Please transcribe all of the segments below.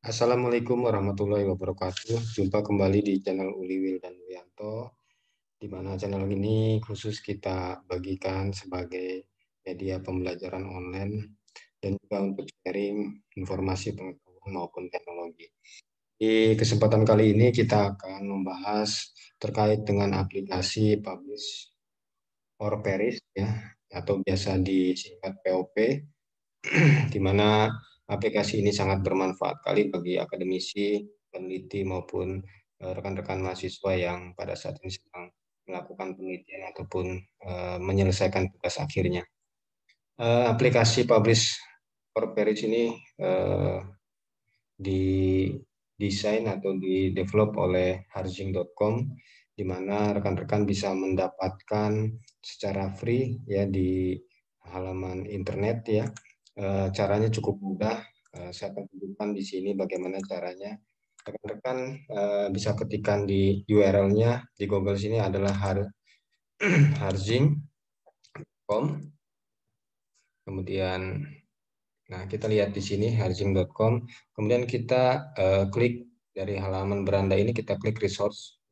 Assalamualaikum warahmatullahi wabarakatuh. Jumpa kembali di channel Uliwil dan Wianto, di mana channel ini khusus kita bagikan sebagai media pembelajaran online dan juga untuk sharing informasi pengetahuan maupun teknologi. Di kesempatan kali ini kita akan membahas terkait dengan aplikasi Publish or Perish ya, atau biasa disingkat POP, di mana aplikasi ini sangat bermanfaat kali bagi akademisi, peneliti maupun rekan-rekan mahasiswa yang pada saat ini sedang melakukan penelitian ataupun menyelesaikan tugas akhirnya. Aplikasi Publish or Perish ini didesain atau didevelop oleh Harzing.com, di mana rekan-rekan bisa mendapatkan secara free ya di halaman internet ya. Caranya cukup mudah. Saya akan tunjukkan di sini bagaimana caranya. Rekan-rekan bisa ketikkan di URL-nya di Google sini adalah harzing.com. Kemudian, nah kita lihat di sini harzing.com. Kemudian kita klik dari halaman beranda ini, kita klik resource.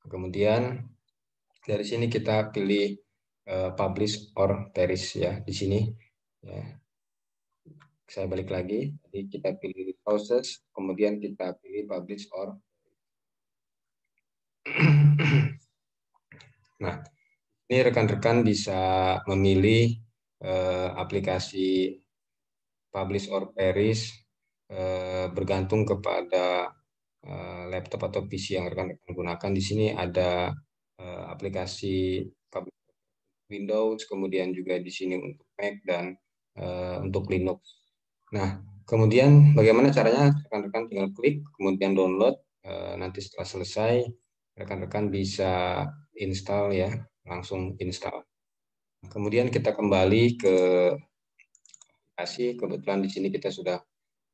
Kemudian dari sini kita pilih publish or perish ya di sini. Ya. Saya balik lagi, jadi kita pilih resources, kemudian kita pilih publish or. Nah, ini rekan-rekan bisa memilih aplikasi publish or perish bergantung kepada laptop atau PC yang rekan-rekan gunakan. Di sini ada aplikasi Windows, kemudian juga di sini untuk Mac dan untuk Linux. Nah, kemudian bagaimana caranya? Rekan-rekan tinggal klik, kemudian download. Nanti setelah selesai, rekan-rekan bisa install ya, langsung install. Kemudian kita kembali ke aplikasi. Kebetulan di sini kita sudah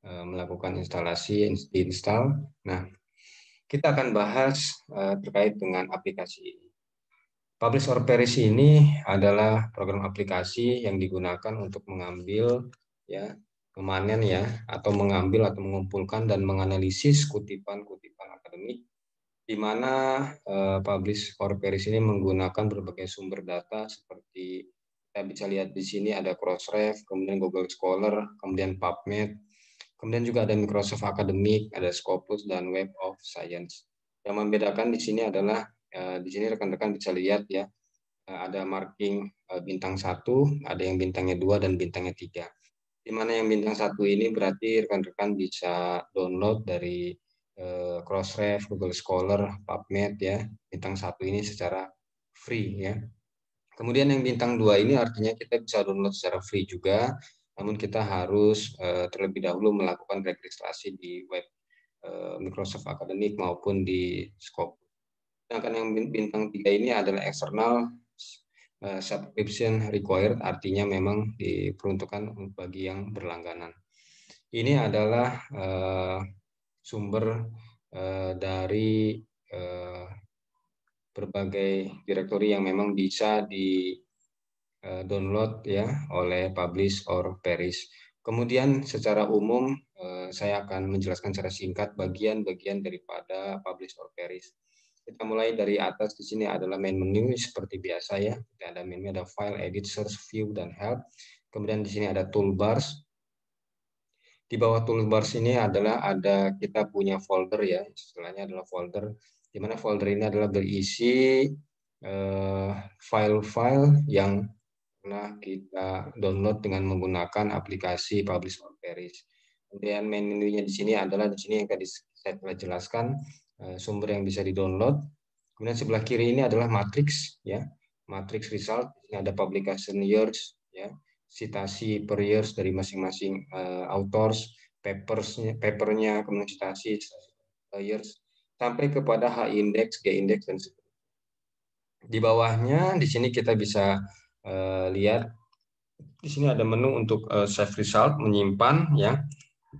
melakukan instalasi, install. Nah, kita akan bahas terkait dengan aplikasi ini. Publish or Perish ini adalah program aplikasi yang digunakan untuk mengambil ya, memanen ya, atau mengambil atau mengumpulkan dan menganalisis kutipan-kutipan akademik, di mana Publish or Perish ini menggunakan berbagai sumber data seperti kita bisa lihat di sini ada Crossref, kemudian Google Scholar, kemudian PubMed, kemudian juga ada Microsoft Academic, ada Scopus dan Web of Science. Yang membedakan di sini adalah di sini rekan-rekan bisa lihat ya, ada marking bintang 1, ada yang bintangnya 2 dan bintangnya 3. Di mana yang bintang 1 ini berarti rekan-rekan bisa download dari Crossref, Google Scholar, PubMed ya. Bintang 1 ini secara free ya. Kemudian yang bintang 2 ini artinya kita bisa download secara free juga, namun kita harus terlebih dahulu melakukan registrasi di web Microsoft Academic maupun di Scopus. Sedangkan yang bintang 3 ini adalah external subscription required, artinya memang diperuntukkan bagi yang berlangganan. Ini adalah sumber dari berbagai direktori yang memang bisa di download ya oleh Publish or Perish. Kemudian secara umum saya akan menjelaskan secara singkat bagian-bagian daripada Publish or Perish. Kita mulai dari atas. Di sini adalah main menu seperti biasa ya. Ada menu, ada file, edit, search, view, dan help. Kemudian di sini ada toolbars. Di bawah toolbars ini adalah kita punya folder ya. Istilahnya adalah folder. Di mana folder ini adalah berisi file-file yang pernah kita download dengan menggunakan aplikasi Publish or Perish. Kemudian main menunya di sini adalah di sini yang tadi saya telah jelaskan, sumber yang bisa di-download. Kemudian sebelah kiri ini adalah matrix ya. Matrix result, ini ada publication years ya, citasi per years dari masing-masing authors, papernya, kemudian citasi years sampai kepada H index, G index dan sebagainya. Di bawahnya di sini kita bisa lihat di sini ada menu untuk save result, menyimpan ya.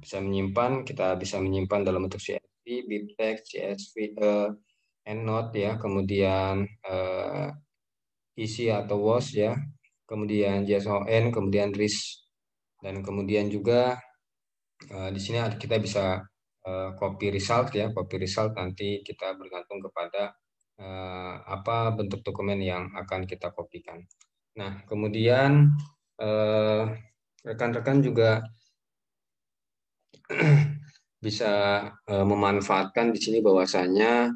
Bisa menyimpan, kita bisa menyimpan dalam bentuk CSV, BibTeX, CSV, EndNote ya, kemudian isi atau WOS ya, kemudian JSON, kemudian RIS, dan kemudian juga Di sini kita bisa copy result ya, copy result nanti kita bergantung kepada apa bentuk dokumen yang akan kita kopikan. Nah, kemudian rekan-rekan juga bisa memanfaatkan di sini bahwasanya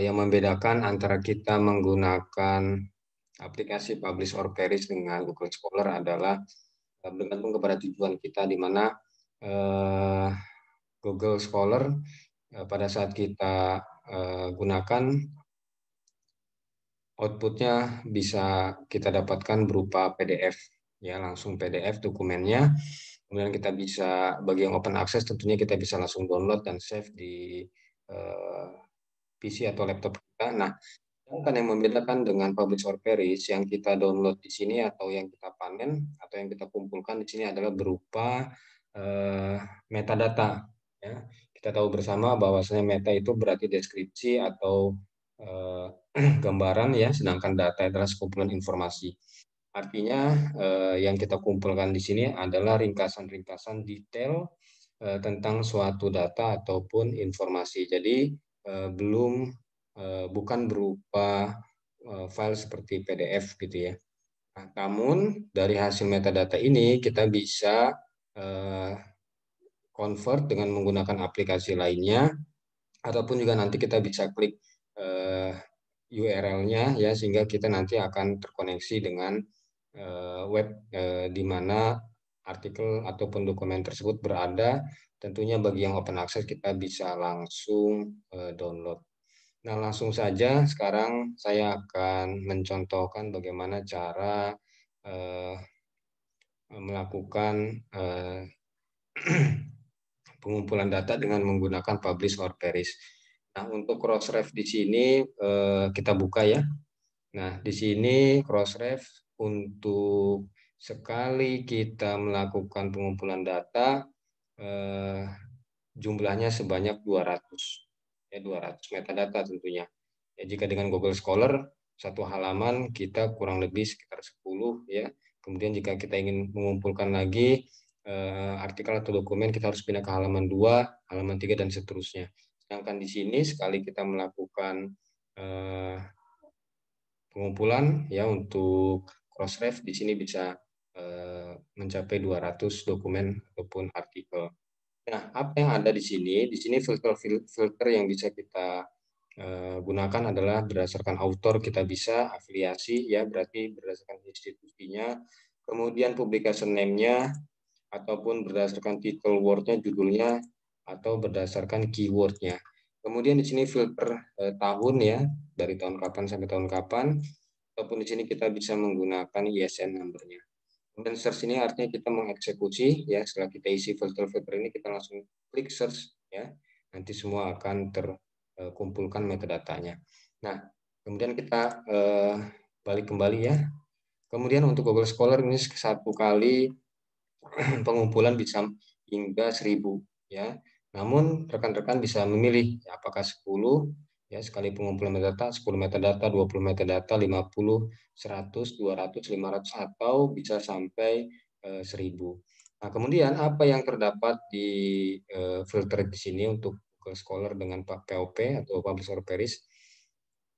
yang membedakan antara kita menggunakan aplikasi Publish or Perish dengan Google Scholar adalah bergantung kepada tujuan kita, di mana Google Scholar pada saat kita gunakan, outputnya bisa kita dapatkan berupa PDF, ya langsung PDF dokumennya. Kemudian kita bisa, bagi yang open access tentunya kita bisa langsung download dan save di PC atau laptop kita. Nah, sedangkan yang membedakan dengan Publish or Perish yang kita download di sini atau yang kita panen atau yang kita kumpulkan di sini adalah berupa metadata. Ya. Kita tahu bersama bahwasanya meta itu berarti deskripsi atau gambaran ya, sedangkan data adalah sekumpulan informasi. Artinya yang kita kumpulkan di sini adalah ringkasan-ringkasan detail tentang suatu data ataupun informasi. Jadi bukan berupa file seperti PDF gitu ya. Nah, namun dari hasil metadata ini kita bisa convert dengan menggunakan aplikasi lainnya, ataupun juga nanti kita bisa klik URL-nya ya, sehingga kita nanti akan terkoneksi dengan web di mana artikel ataupun dokumen tersebut berada. Tentunya bagi yang open access kita bisa langsung download. Nah, langsung saja sekarang saya akan mencontohkan bagaimana cara melakukan pengumpulan data dengan menggunakan Publish or Perish. Nah, untuk Crossref di sini kita buka ya. Nah, di sini Crossref untuk sekali kita melakukan pengumpulan data jumlahnya sebanyak 200. Ya, 200 metadata tentunya. Ya, jika dengan Google Scholar satu halaman kita kurang lebih sekitar 10 ya. Kemudian jika kita ingin mengumpulkan lagi artikel atau dokumen, kita harus pindah ke halaman 2, halaman 3 dan seterusnya. Sedangkan di sini sekali kita melakukan pengumpulan ya untuk Crossref di sini bisa mencapai 200 dokumen ataupun artikel. Nah, apa yang ada di sini? Di sini filter yang bisa kita gunakan adalah berdasarkan author, kita bisa afiliasi ya, berarti berdasarkan institusinya, kemudian publication name-nya, ataupun berdasarkan title word-nya, judulnya, atau berdasarkan keyword-nya. Kemudian di sini filter tahun ya, dari tahun kapan sampai tahun kapan, ataupun di sini kita bisa menggunakan ISN number-nya. Kemudian search ini artinya kita mengeksekusi ya, setelah kita isi filter-filter ini kita langsung klik search ya. Nanti semua akan terkumpulkan metadatanya. Nah, kemudian kita balik kembali ya. Kemudian untuk Google Scholar ini satu kali pengumpulan bisa hingga 1000 ya. Namun rekan-rekan bisa memilih ya, apakah 10 ya sekali pengumpulan metadata, 10 metadata, 20 metadata, 50, 100, 200, 500 atau bisa sampai 1000. Nah, kemudian apa yang terdapat di filter di sini untuk Google Scholar dengan POP atau Publish or Perish?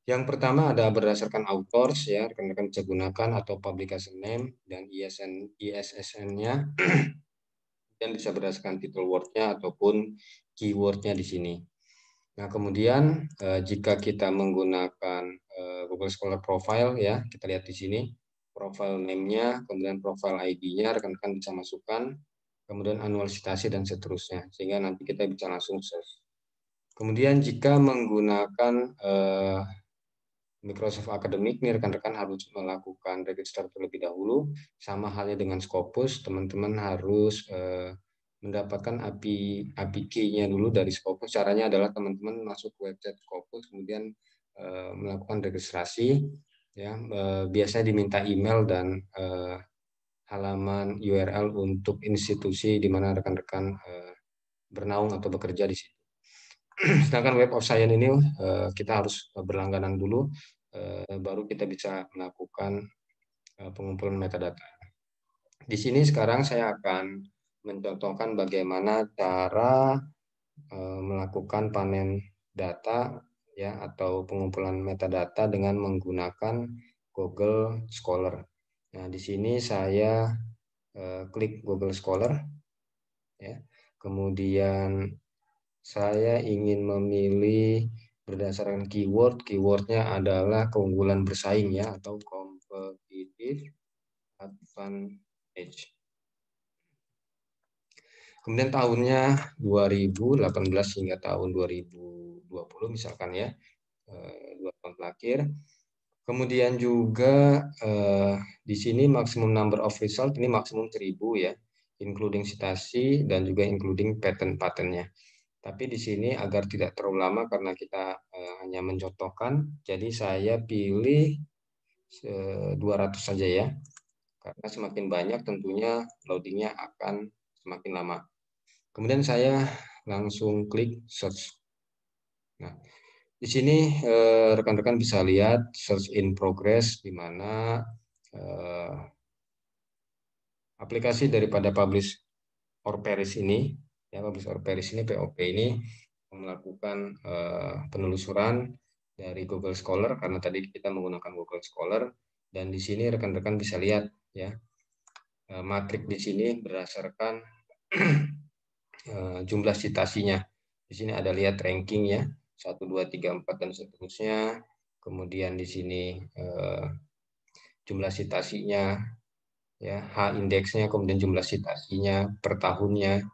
Yang pertama ada berdasarkan authors ya, rekan-rekan bisa gunakan, atau publication name dan ISSN-nya, dan bisa berdasarkan title word-nya ataupun keyword-nya di sini. Nah, kemudian jika kita menggunakan Google Scholar Profile ya, kita lihat di sini profile name-nya, kemudian profile ID-nya, rekan-rekan bisa masukkan, kemudian annual citasi dan seterusnya, sehingga nanti kita bisa langsung search. Kemudian jika menggunakan Microsoft Academic, ini rekan-rekan harus melakukan register terlebih dahulu. Sama halnya dengan Scopus, teman-teman harus mendapatkan API key-nya dulu dari Scopus. Caranya adalah teman-teman masuk ke website Scopus, kemudian melakukan registrasi. Ya, biasanya diminta email dan halaman URL untuk institusi di mana rekan-rekan bernaung atau bekerja di situ. Sedangkan Web of Science ini kita harus berlangganan dulu, baru kita bisa melakukan pengumpulan metadata. Di sini sekarang saya akan mencontohkan bagaimana cara melakukan panen data ya atau pengumpulan metadata dengan menggunakan Google Scholar. Nah, di sini saya klik Google Scholar ya. Kemudian saya ingin memilih berdasarkan keyword. Keywordnya adalah keunggulan bersaing ya atau competitive advantage. Kemudian tahunnya 2018 hingga tahun 2020 misalkan ya, 2 tahun terakhir. Kemudian juga di sini maksimum number of result ini maksimum 1000 ya, including citasi dan juga including patent-patentnya. Tapi di sini agar tidak terlalu lama karena kita hanya mencontohkan, jadi saya pilih 200 saja ya, karena semakin banyak tentunya loadingnya akan semakin lama. Kemudian saya langsung klik search. Nah, di sini rekan-rekan bisa lihat search in progress di mana aplikasi daripada Publish or Perish ini, ya Publish or Perish ini POP ini melakukan penelusuran dari Google Scholar karena tadi kita menggunakan Google Scholar dan di sini rekan-rekan bisa lihat ya matrik di sini berdasarkan jumlah citasinya. Di sini ada lihat ranking ya, 1, 2, 3, 4 dan seterusnya. Kemudian di sini jumlah citasinya, ya H indeksnya, kemudian jumlah citasinya per tahunnya.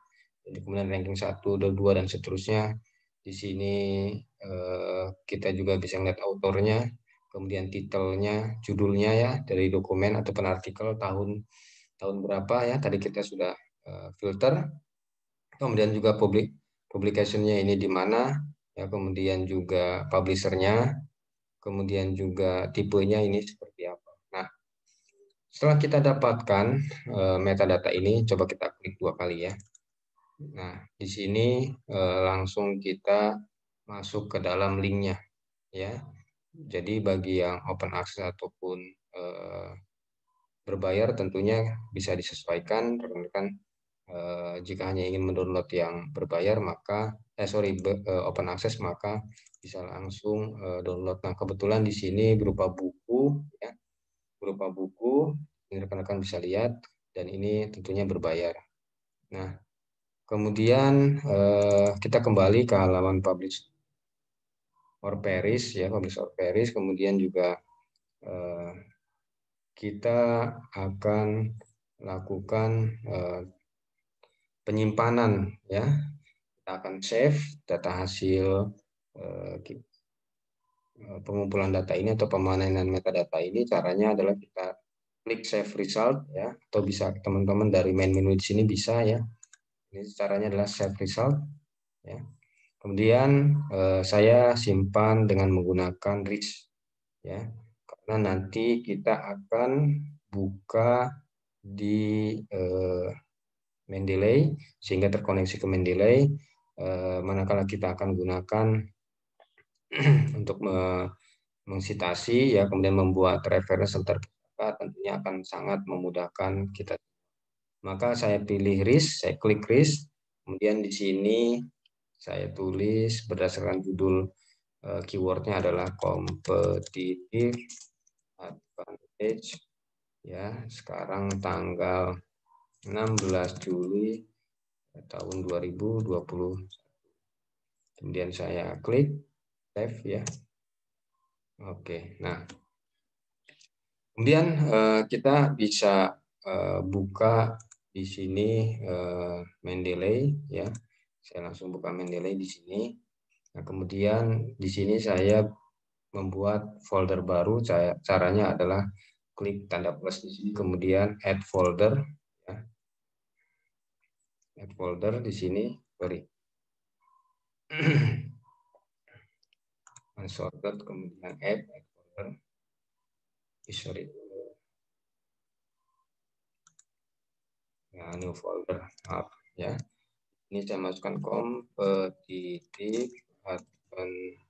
Jadi kemudian ranking 1, 2 dan seterusnya. Di sini kita juga bisa melihat autornya, kemudian titelnya, judulnya ya dari dokumen atau artikel tahun berapa ya. Tadi kita sudah filter. Kemudian juga publication-nya ini di mana, ya kemudian juga publisher-nya, kemudian juga tipenya ini seperti apa. Nah, setelah kita dapatkan metadata ini, coba kita klik 2 kali ya. Nah, di sini langsung kita masuk ke dalam linknya ya. Jadi bagi yang open access ataupun berbayar tentunya bisa disesuaikan rekan-rekan. Jika hanya ingin mendownload yang berbayar maka open access maka bisa langsung download. Nah, kebetulan di sini berupa buku ya, berupa buku ini rekan-rekan bisa lihat dan ini tentunya berbayar. Nah, kemudian kita kembali ke halaman Publish or Perish ya, Publish or Perish, kemudian juga kita akan lakukan penyimpanan ya. Kita akan save data hasil pengumpulan data ini atau pemanenan metadata ini. Caranya adalah kita klik save result ya, atau bisa teman-teman dari main menu di sini bisa ya. Ini caranya adalah save result ya. Kemudian saya simpan dengan menggunakan RIS ya. Karena nanti kita akan buka di Mendeley sehingga terkoneksi ke Mendeley. Manakala kita akan gunakan untuk mengsitasi ya, kemudian membuat referensi serta tentunya akan sangat memudahkan kita. Maka saya pilih RIS, saya klik RIS, kemudian di sini saya tulis berdasarkan judul keywordnya adalah competitive advantage ya. Sekarang tanggal 16 Juli tahun 2020. Kemudian saya klik save ya. Oke, nah kemudian kita bisa buka di sini Mendeley ya. Saya langsung buka Mendeley di sini. Nah, kemudian di sini saya membuat folder baru. Caranya adalah klik tanda plus di sini, kemudian add folder ya. Add folder di sini, sorry. Unsorted, kemudian add folder. Sorry. Ya, new folder. Maaf ya. Ini saya masukkan competitive advantage.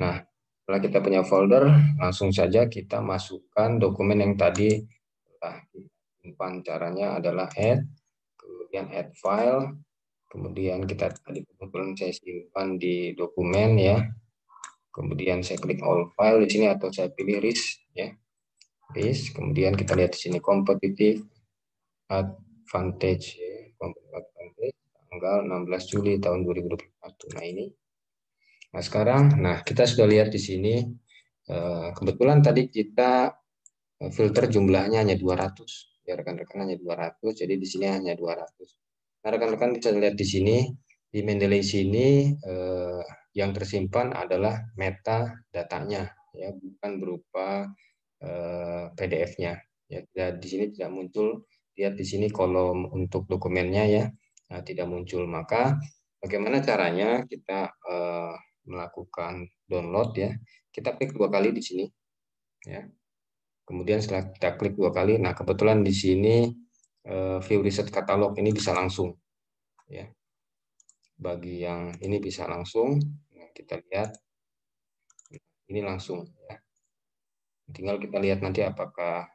Nah, Setelah kita punya folder, langsung saja kita masukkan dokumen yang tadi telah kita simpan. Caranya adalah add, kemudian add file, kemudian kita tadi kebetulan saya simpan di dokumen ya. Kemudian saya klik all file di sini atau saya pilih RIS ya. RIS, kemudian kita lihat di sini competitive advantage ya. Competitive advantage tanggal 16 Juli tahun 2021. Nah, ini. Nah, sekarang kita sudah lihat di sini kebetulan tadi kita filter jumlahnya hanya 200. Ya, rekan-rekan hanya 200, jadi di sini hanya 200. Nah, rekan-rekan bisa lihat di sini, di Mendeley sini yang tersimpan adalah metadatanya, ya, bukan berupa PDF-nya. Ya, di sini tidak muncul, lihat di sini kolom untuk dokumennya ya, tidak muncul. Maka bagaimana caranya kita melakukan download ya? Kita klik 2 kali di sini, ya. Kemudian setelah kita klik 2 kali, nah kebetulan di sini view research catalog ini bisa langsung, ya. Bagi yang ini bisa langsung, nah, kita lihat ini langsung, ya. Tinggal kita lihat nanti apakah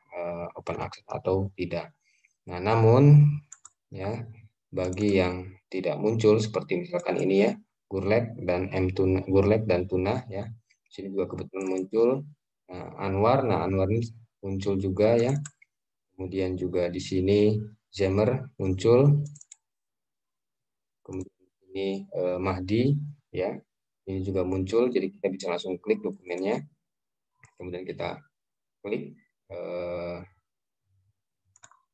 open access atau tidak. Nah, namun ya bagi yang tidak muncul seperti misalkan ini ya, Gurlek dan Gurlek dan Tuna ya. Sini juga kebetulan muncul. Anwar, Anwar ini muncul juga ya. Kemudian juga di sini Zemer muncul. Kemudian ini Mahdi ya. Ini juga muncul, jadi kita bisa langsung klik dokumennya. Kemudian kita klik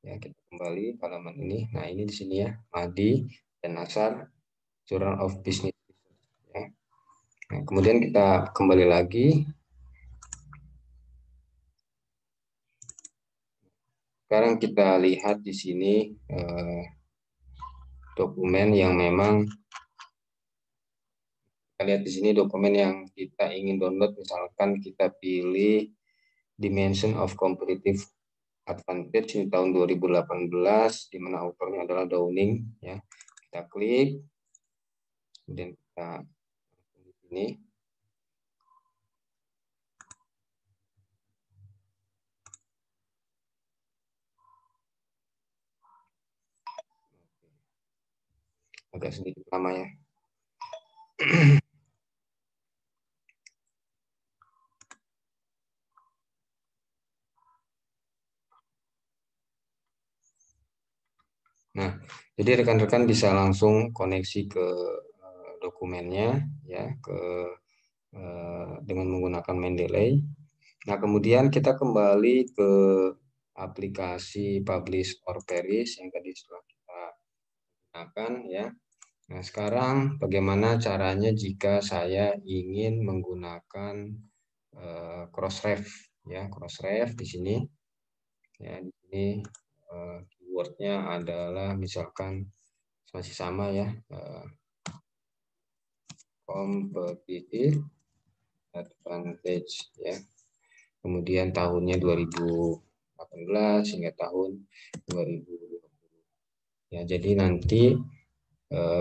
ya, kita kembali ke halaman ini. Nah, ini di sini ya, Mahdi dan Nasar, Journal of Business ya. Nah, kemudian kita kembali lagi. Sekarang kita lihat di sini dokumen yang memang kita lihat di sini dokumen yang kita ingin download. Misalkan kita pilih Dimension of Competitive Advantage di tahun 2018, di mana autornya adalah Downing ya. Kita klik, kemudian kita di sini. Agak sedikit lama ya. Nah, jadi rekan-rekan bisa langsung koneksi ke dokumennya ya, dengan menggunakan Mendeley. Nah, kemudian kita kembali ke aplikasi Publish or Perish yang tadi sudah kita gunakan ya. Nah, sekarang bagaimana caranya jika saya ingin menggunakan Crossref ya, Crossref di sini ya, di sini keywordnya adalah misalkan masih sama ya, competitive advantage ya. Kemudian tahunnya 2018 hingga tahun 2020. Ya, jadi nanti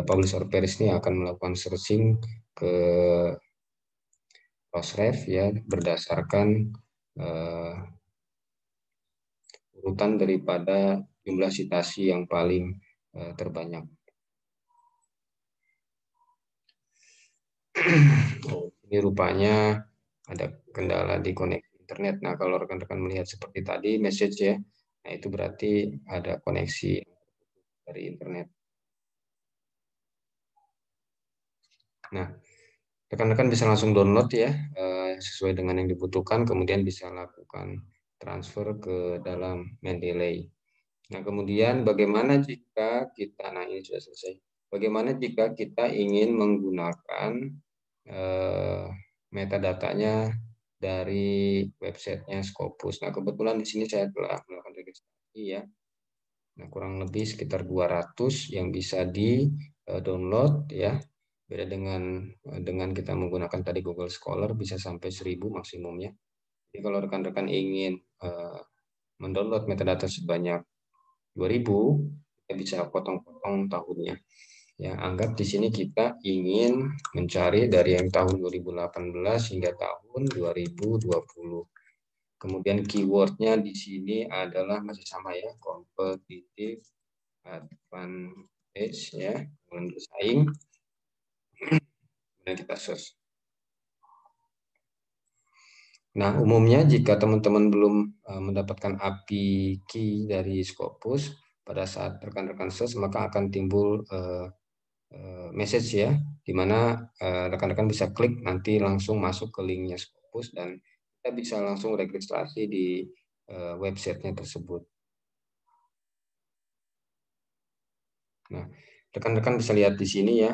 publisher Paris ini akan melakukan searching ke Crossref ya berdasarkan urutan daripada jumlah citasi yang paling terbanyak. Ini rupanya ada kendala di koneksi internet. Nah, kalau rekan-rekan melihat seperti tadi message ya, nah itu berarti ada koneksi dari internet. Nah, rekan-rekan bisa langsung download ya sesuai dengan yang dibutuhkan, kemudian bisa lakukan transfer ke dalam Mendeley. Nah, kemudian bagaimana jika kita, nah ini sudah selesai. Bagaimana jika kita ingin menggunakan metadatanya dari websitenya Scopus. Nah, kebetulan di sini saya telah melakukan registrasi ya. Nah, kurang lebih sekitar 200 yang bisa di-download ya. Beda dengan kita menggunakan tadi Google Scholar bisa sampai 1000 maksimumnya. Jadi kalau rekan-rekan ingin mendownload metadata sebanyak 2000, kita bisa potong-potong tahunnya. Ya, anggap di sini kita ingin mencari dari yang tahun 2018 hingga tahun 2020. Kemudian keywordnya di sini adalah masih sama ya, kompetitif, advantage ya, kemudian bersaing, kemudian kita search. Nah, umumnya jika teman-teman belum mendapatkan API key dari Scopus, pada saat rekan-rekan search maka akan timbul message ya, di mana rekan-rekan bisa klik nanti langsung masuk ke linknya Scopus dan kita bisa langsung registrasi di websitenya tersebut. Nah, rekan-rekan bisa lihat di sini ya,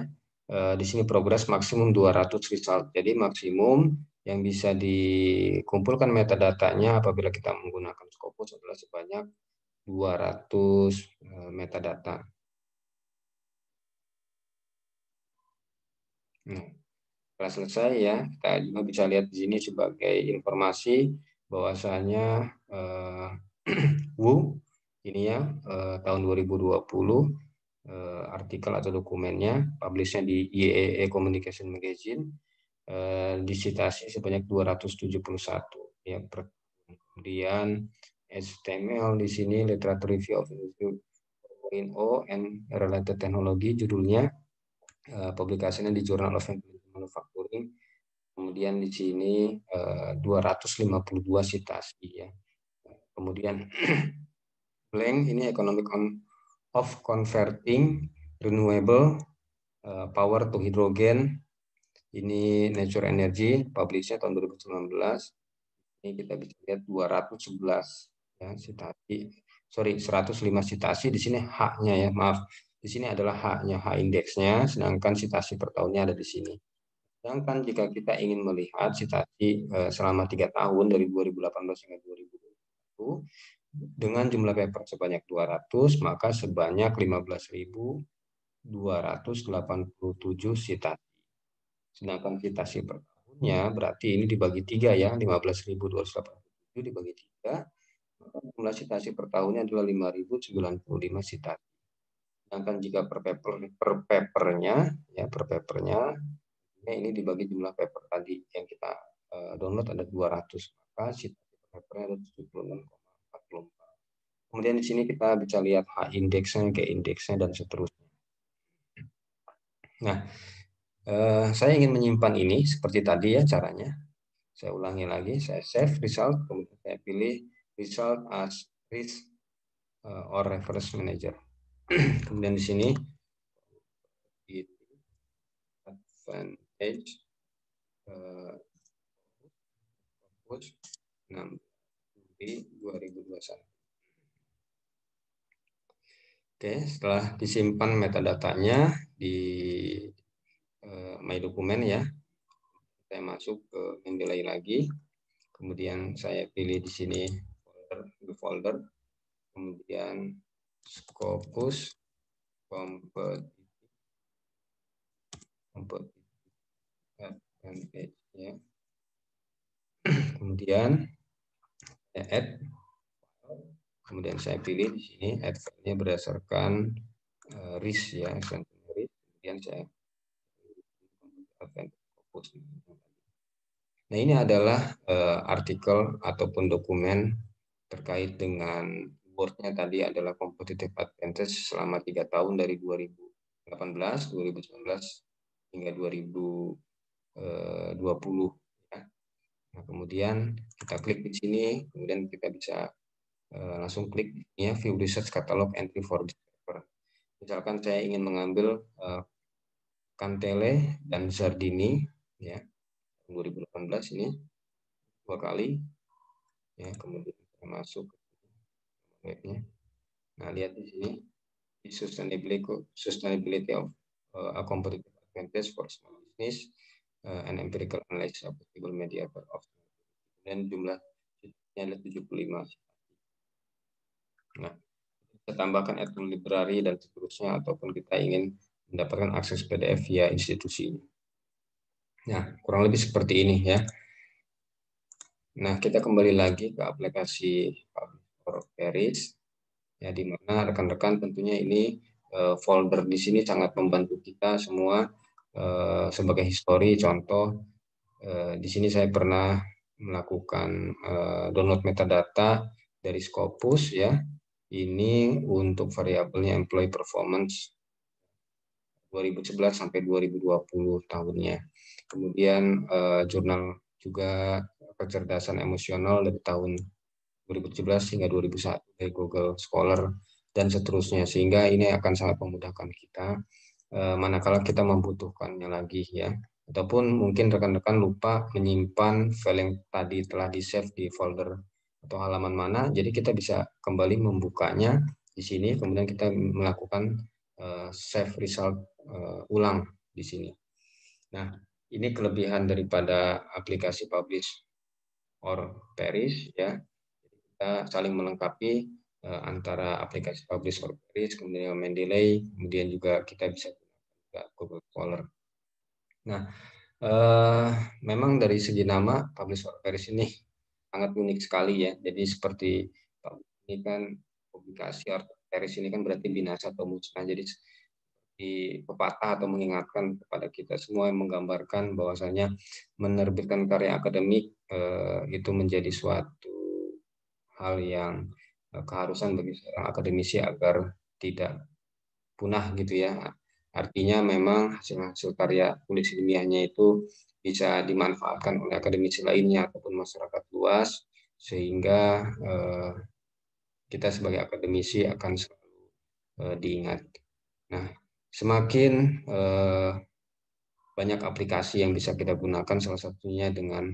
di sini progres maksimum 200 result. Jadi maksimum yang bisa dikumpulkan metadatanya apabila kita menggunakan Scopus adalah sebanyak 200 metadata. Nah, setelah selesai ya, kita juga bisa lihat di sini sebagai informasi bahwasanya WU ini ya tahun 2020 artikel atau dokumennya publishnya di IEEE Communication Magazine disitasi sebanyak 271 ya. Kemudian HTML di sini Literature Review of Industry 4.0 and Related Technology, judulnya publikasinya di Journal of Manufacturing. Kemudian di sini 252 citasi ya. Kemudian blank ini Economic of Converting Renewable Power to Hydrogen. Ini Nature Energy, publishnya tahun 2019. Ini kita bisa lihat 211 ya, citasi. Sorry, 105 citasi. Di sini haknya ya, maaf. Di sini adalah haknya, hak indeksnya, sedangkan citasi per tahunnya ada di sini. Sedangkan jika kita ingin melihat citasi selama 3 tahun dari 2018 hingga 2020 dengan jumlah paper sebanyak 200, maka sebanyak 15.287 citasi. Sedangkan citasi per tahunnya berarti ini dibagi 3 ya, 15.287 dibagi 3, maka jumlah citasi per tahunnya adalah 5.095 citasi. Sedangkan jika per papernya ya, per papernya ini dibagi jumlah paper tadi yang kita download ada 200, maka citasi per papernya ada 76,44. Kemudian di sini kita bisa lihat H indeksnya, G indeksnya dan seterusnya. Nah, saya ingin menyimpan ini seperti tadi ya caranya. Saya ulangi lagi, saya save result, kemudian saya pilih result as risk or reference manager. Kemudian di sini advantage fokus 6 Juli 2021. Oke, setelah disimpan metadatanya di My Dokumen ya, saya masuk ke menilai lagi. Kemudian saya pilih di sini folder, kemudian Scopus advantage ya. Kemudian saya add, kemudian saya pilih di sini add file-nya berdasarkan risk ya, kemudian saya Scopus. Nah, ini adalah artikel ataupun dokumen terkait dengan wordnya tadi adalah competitive advantage selama 3 tahun dari 2018, 2019 hingga 2020. Ya. Nah, kemudian kita klik di sini, kemudian kita bisa langsung klik ya, view research catalog entry for this paper. Misalkan saya ingin mengambil Cantele dan Zardini ya 2018 ini 2 kali ya, kemudian kita masuk ke webnya. Nah, lihat di sini di sustainability of a competitive advantage for small business and empirical analysis of possible media of, dan jumlahnya adalah 75. Nah, kita tambahkan add to library dan seterusnya, ataupun kita ingin mendapatkan akses PDF via institusi. Nah, kurang lebih seperti ini ya. Nah, kita kembali lagi ke aplikasi Publish or Perish ya, di mana rekan-rekan tentunya ini folder di sini sangat membantu kita semua. Sebagai histori, contoh, di sini saya pernah melakukan download metadata dari Scopus ya. Ini untuk variabelnya employee performance 2011 sampai 2020 tahunnya. Kemudian jurnal juga kecerdasan emosional dari tahun 2017 hingga 2001 dari Google Scholar dan seterusnya, sehingga ini akan sangat memudahkan kita manakala kita membutuhkannya lagi ya, ataupun mungkin rekan-rekan lupa menyimpan file yang tadi telah di save di folder atau halaman mana, jadi kita bisa kembali membukanya di sini, kemudian kita melakukan save result ulang di sini. Nah, ini kelebihan daripada aplikasi Publish or Perish ya. Kita saling melengkapi antara aplikasi Publish or Perish, kemudian Mendeley, kemudian juga kita bisa gunakan Google Scholar. Nah, memang dari segi nama Publish or Perish ini sangat unik sekali ya. Jadi seperti ini kan publikasi or perish ini kan berarti binasa atau musnah. Jadi di pepatah atau mengingatkan kepada kita semua yang menggambarkan bahwasanya menerbitkan karya akademik itu menjadi suatu hal yang keharusan bagi seorang akademisi agar tidak punah gitu ya. Artinya memang hasil-hasil karya tulis ilmiahnya itu bisa dimanfaatkan oleh akademisi lainnya ataupun masyarakat luas, sehingga kita sebagai akademisi akan selalu diingat. Nah, semakin banyak aplikasi yang bisa kita gunakan, salah satunya dengan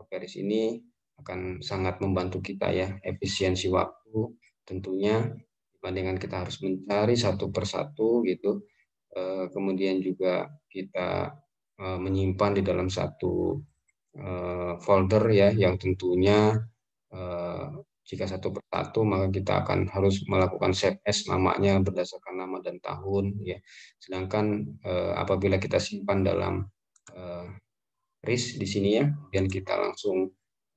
Peris ini akan sangat membantu kita ya, efisiensi waktu tentunya dibandingkan kita harus mencari satu persatu gitu. Kemudian juga kita menyimpan di dalam satu folder ya, yang tentunya jika satu persatu maka kita akan harus melakukan save as namanya berdasarkan nama dan tahun ya. Sedangkan apabila kita simpan dalam RIS di sini ya, dan kita langsung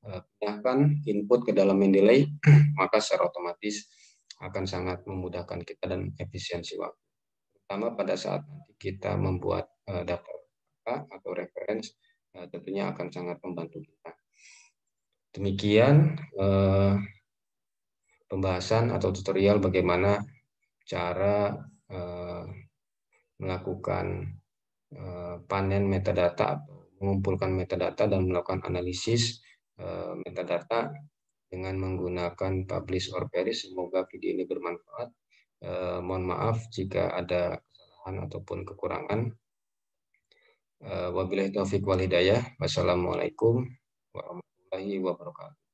pindahkan input ke dalam Mendeley, maka secara otomatis akan sangat memudahkan kita dan efisiensi waktu. Terutama pada saat nanti kita membuat daftar atau reference, tentunya akan sangat membantu kita. Demikian pembahasan atau tutorial bagaimana cara melakukan panen metadata atau mengumpulkan metadata dan melakukan analisis metadata dengan menggunakan Publish or Perish. Semoga video ini bermanfaat. Mohon maaf jika ada kesalahan ataupun kekurangan. Wabillahi taufiq wal hidayah. Wassalamualaikum warahmatullahi wabarakatuh.